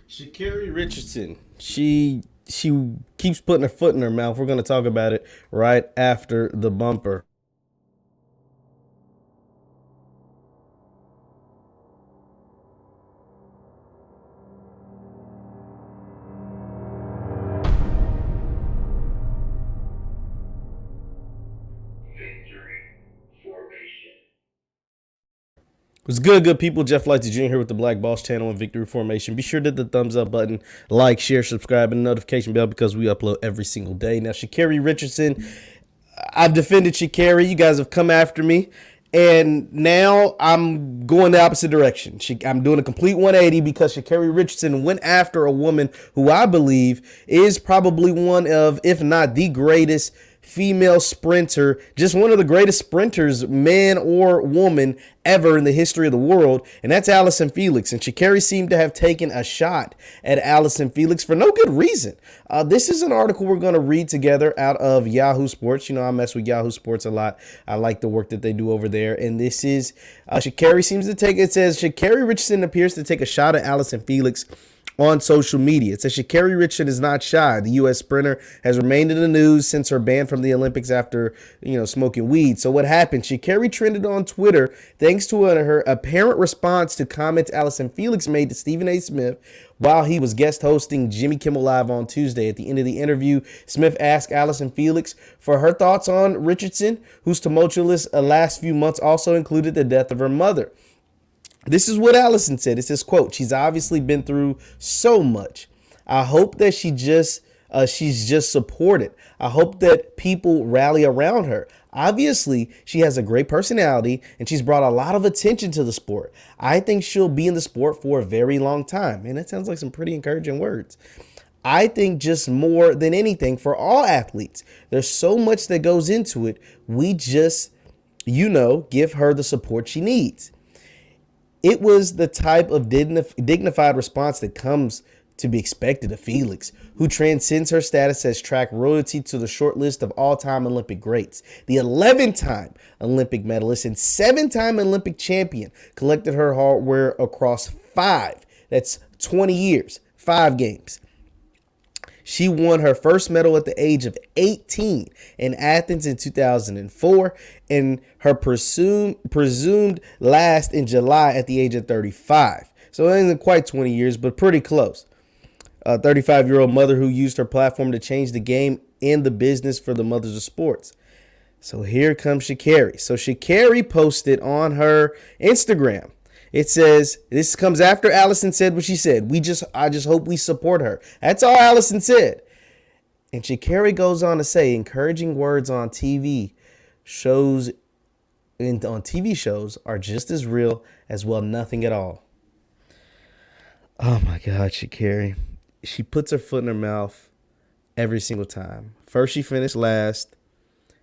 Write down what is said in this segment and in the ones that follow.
Sha'Carri Richardson. She keeps putting her foot in her mouth. We're going to talk about it right after the bumper. What's good people? Jeff Lightsy Jr. here with the Black Boss Channel and Victory Formation. Be sure to hit the thumbs up button, like, share, subscribe, and the notification bell because we upload every single day. Now, Sha'Carri Richardson, I've defended Sha'Carri. You guys have come after me. And now I'm going the opposite direction. I'm doing a complete 180 because Sha'Carri Richardson went after a woman who I believe is probably one of, if not the greatest female sprinter, just one of the greatest sprinters, man or woman, ever in the history of the world, and that's Allyson Felix. And Sha'Carri seemed to have taken a shot at Allyson Felix for no good reason. This is an article we're going to read together out of Yahoo Sports. You know, I mess with Yahoo Sports a lot. I like the work that they do over there. And this is Sha'Carri seems to take, it says, Sha'Carri Richardson appears to take a shot at Allyson Felix on social media. It says Sha'Carri Richardson is not shy. The U.S. sprinter has remained in the news since her ban from the Olympics after, smoking weed. So what happened? Sha'Carri trended on Twitter thanks to her apparent response to comments Allyson Felix made to Stephen A. Smith while he was guest hosting Jimmy Kimmel Live on Tuesday. At the end of the interview, Smith asked Allyson Felix for her thoughts on Richardson, whose tumultuous last few months also included the death of her mother. This is what Allyson said. It says, quote, "She's obviously been through so much. I hope that she's just supported. I hope that people rally around her. Obviously, she has a great personality and she's brought a lot of attention to the sport. I think she'll be in the sport for a very long time." And that sounds like some pretty encouraging words. I think just more than anything for all athletes, there's so much that goes into it. We just, give her the support she needs. It was the type of dignified response that comes to be expected of Felix, who transcends her status as track royalty to the short list of all-time Olympic greats. The 11-time Olympic medalist and 7-time Olympic champion collected her hardware across 20 years, 5 games. She won her first medal at the age of 18 in Athens in 2004 and her presumed last in July at the age of 35. So it isn't quite 20 years, but pretty close. A 35-year-old mother who used her platform to change the game and the business for the mothers of sports. So here comes Sha'Carri. So Sha'Carri posted on her Instagram. It says, this comes after Allyson said what she said. I just hope we support her. That's all Allyson said. And Sha'Carri goes on to say, encouraging words on TV shows are just as real as, well, nothing at all. Oh my God, Sha'Carri. She puts her foot in her mouth every single time. First she finished last.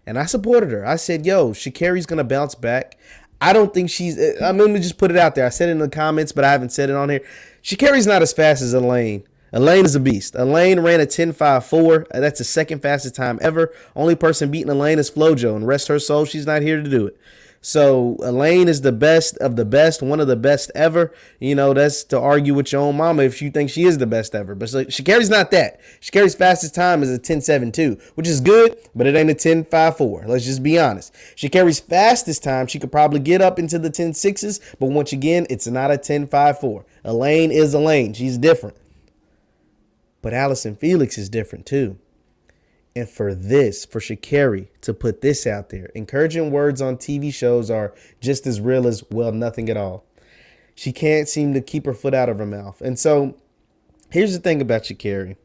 And I supported her. I said, yo, Sha'Carri's going to bounce back. I don't think let me just put it out there. I said it in the comments, but I haven't said it on here. Sha'Carri's not as fast as Elaine. Elaine is a beast. Elaine ran a 10.54. That's the second fastest time ever. Only person beating Elaine is FloJo, and rest her soul, she's not here to do it. So Elaine is the best of the best, one of the best ever. That's to argue with your own mama if you think she is the best ever. But Sha'Carri's not that. Sha'Carri's fastest time is a 10.72, which is good, but it ain't a 10.54. Let's just be honest. Sha'Carri's fastest time, she could probably get up into the 10.6s, but once again, it's not a 10.54. Elaine is Elaine. She's different. But Allyson Felix is different too. And for Sha'Carri to put this out there, encouraging words on TV shows are just as real as, well, nothing at all. She can't seem to keep her foot out of her mouth. And so here's the thing about Sha'Carri.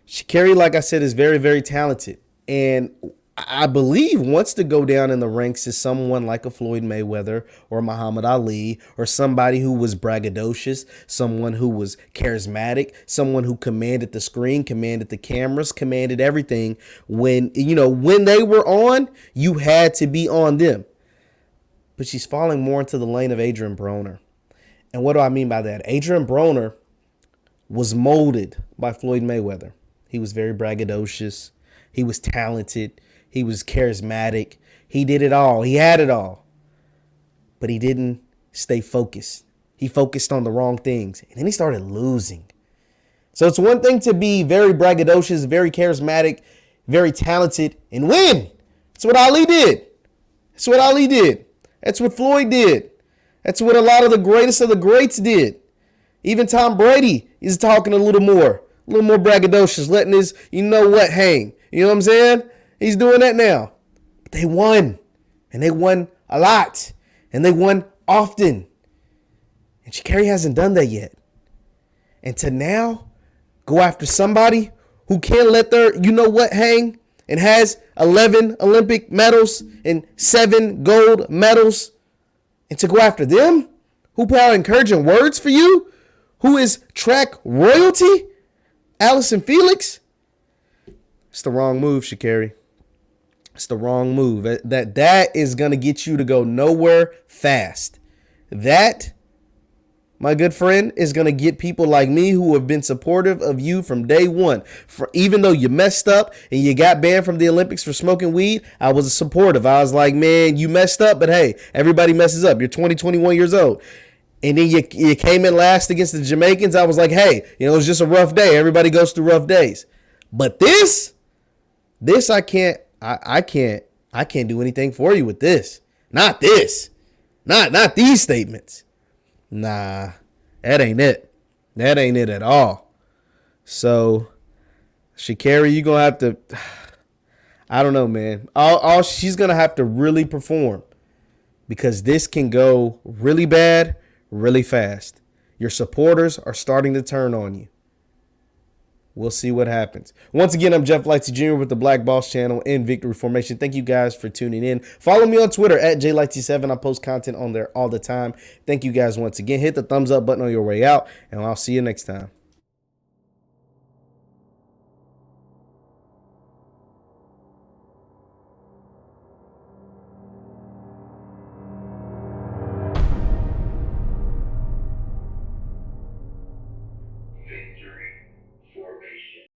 Sha'Carri, like I said, is very, very talented. And I believe wants to go down in the ranks as someone like a Floyd Mayweather or Muhammad Ali, or somebody who was braggadocious, someone who was charismatic, someone who commanded the screen, commanded the cameras, commanded everything. When they were on, you had to be on them. But she's falling more into the lane of Adrian Broner. And what do I mean by that? Adrian Broner was molded by Floyd Mayweather. He was very braggadocious. He was talented. He was charismatic. He did it all. He had it all. But he didn't stay focused. He focused on the wrong things. And then he started losing. So it's one thing to be very braggadocious, very charismatic, very talented, and win. That's what Ali did. That's what Ali did. That's what Floyd did. That's what a lot of the greatest of the greats did. Even Tom Brady is talking a little more braggadocious, letting his you know what hang. You know what I'm saying? He's doing that now. But they won. And they won a lot. And they won often. And Sha'Carri hasn't done that yet. And to now go after somebody who can't let their you know what hang and has 11 Olympic medals and 7 gold medals, and to go after them who put out encouraging words for you, who is track royalty, Allyson Felix, it's the wrong move, Sha'Carri. It's the wrong move. That is going to get you to go nowhere fast. That, my good friend, is going to get people like me who have been supportive of you from day one. Even though you messed up and you got banned from the Olympics for smoking weed, I was supportive. I was like, man, you messed up, but hey, everybody messes up. You're 20, 21 years old. And then you came in last against the Jamaicans. I was like, hey, it was just a rough day. Everybody goes through rough days. But this I can't do anything for you with this. Not this. Not these statements. Nah, that ain't it. That ain't it at all. So, Sha'Carri, you're going to have to, I don't know, man. All she's going to have to really perform, because this can go really bad, really fast. Your supporters are starting to turn on you. We'll see what happens. Once again, I'm Jeff Lightsy Jr. with the Black Boss Channel and Victory Formation. Thank you guys for tuning in. Follow me on Twitter at JLightsy7. I post content on there all the time. Thank you guys once again. Hit the thumbs up button on your way out, and I'll see you next time.